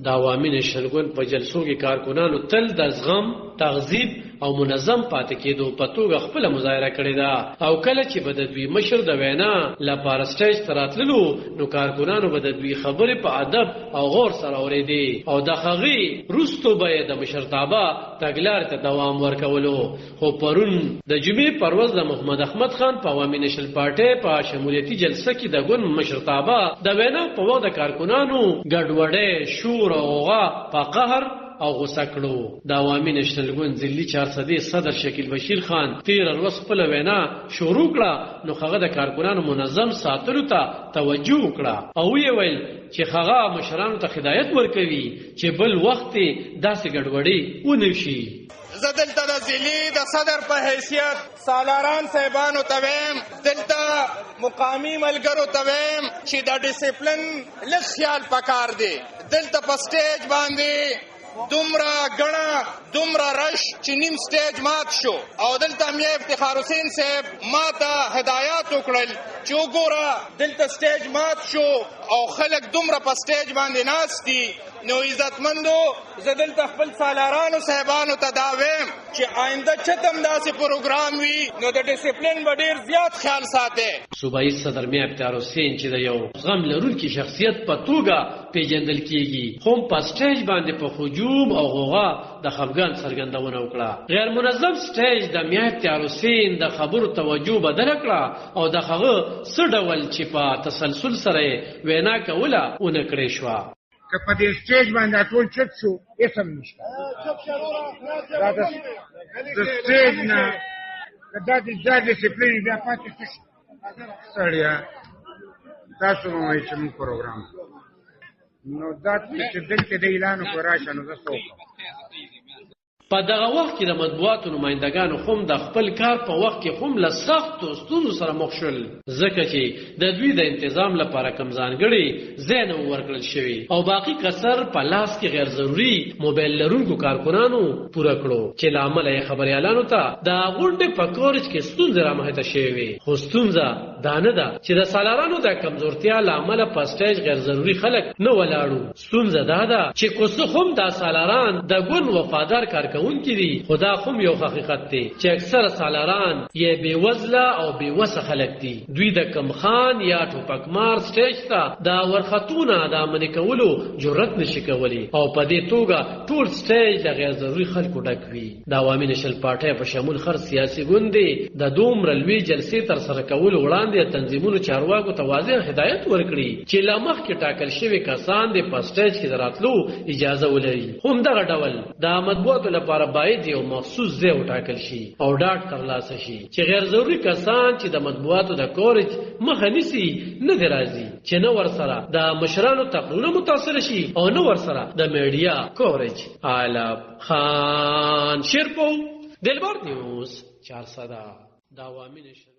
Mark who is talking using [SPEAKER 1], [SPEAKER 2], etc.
[SPEAKER 1] د عوامي نېشنل ګوند په جلسو کې کارکونانو تل د زغم، تغذیب او منظم پاتې کېدو په توګه خپل مظاهره کړې ده او کله چې به د دوی مشر د وینا لپاره سټیج ته راتللو نو کارکونانو به د دوی خبرې په ادب او غور سره اورېدې او د هغې وروستو به یې د مشرتابه تګلارې ته دوام ورکولو. خو پرون د جمعې پر ورځ د محمد احمد خان په عوامي نېشنل پارټۍ په شمولیتي جلسه کې د ګوند مشرتابه د وینا په وخت د کارکونانو ګډوډۍ، شور او غوغا په قهر او غوسه کړو. د عوامي نېشنل ګوند ځلي 400 صدر شکیل بشیر خان 13 ورځ خپل وینا شروع کړه نو هغه د کارکونانو منظم ساتلو ته توجه وکړه او یې ویل چې هغه مشرانو ته هدایت ورکوي چې بل وخت داسې ګډوډي ونه شي.
[SPEAKER 2] زه دلته د ځلي د صدر په حیثیت سالاران صاحبانو ته ویم، دلته مقامي ملګرو ته ویم چې د ډیسپلن لږ خیال پکار دی. دلته په سټیج باندې دومره ګڼه دومره رش چې نیم سټیج مات شو او دلته میا افتخار حسین صاحب ما ته هدایات وکړل چې وګوره دلته سټیج مات شو او خلک دومره په سټیج باندې ناست دي. نو عزتمندو زه دلته خپل سالارانو صاحبانو ته دا ویم چې آینده چتم داسې پروګرام وي نو د ډیسپلین به ډېر زیات خیال ساتئ.
[SPEAKER 1] صوبایي صدر میا افتخار حسین چې د یو زغم لرونکي شخصیت په توګه پیژندل کیږي خو په سټیج باندې په هجوم او غوغا د خفګان څرګندونه وکړه. غیر منظم سټیج د میا افتخار حسین د خبرو توجه بدل کړه او د هغه څه ډول چې په تسلسل سره وینا کوله ونه کړې شوه.
[SPEAKER 3] که په دې سټیج باندې ټول چت شو اسم نشته دا د سټیج نه دا د ډیسپلین بیا پاتې شي. سړیا تاسو مو چې موږ پروګرام نو دا چې دلته د اعلان کو راشه نو زه څوک
[SPEAKER 1] په دغه وخت کې د مطبوعاتو نمائندګانو هم د خپل کار په وخت کې هم له سختو ستونزو سره مخ شول ځکه چې د دوی د تنظیم لپاره کم ځانګړي ځای نه ورکړل شوی او باقي کسر په لاس کې غیر ضروري موبایل لرونکو کارکونانو پوره کړو چې له امله یې خبريالانو ته د غونډې په کورج کې ستونزې رامخته شوې. خو ستونزه دا نه ده چې د سالارانو د کمزورتیا له امله په سټیج غیر ضروري خلک نه ولاړو. ستونزه دا ده چې کوڅه هم د سالاران د ګوند وفادار کارکونکو دي. خدا هم یو حقیقت دی چې اکثر سالاران یې بې وزله او بې وسه خلک دي. دوی د کم خان یا ټوپکمار سټیج ته د ورختونه د امنې کولو جرأت نشي کولی او په دې توګه ټول سټیج د غیر ضروري خلکو ډک وي. د عوامي نېشنل پارټۍ په شمول هر سیاسي ګوند د دومره لوی جلسې تر سره کولو وړاندې تنظیمونو چارواکو ته واضح هدایت ورکړي چې لا مخکې ټاکل شوي کسان د په سټیج کې راتلو اجازه ولري. هم دغه ډول د مطبوعاتو لپاره باید یو مخصوص ځای وټاکل شي او ډاډ ترلاسه شي چې غیر ضروري کسان چې د مطبوعاتو د کورج مخه نیسي نه دی راځي چې نه ورسره د مشرانو تقریرونه متاثر شي او نه ورسره د میډیا کورج. علب خان شیرپو، دلبر نیوز 400 د عوامي نېشنل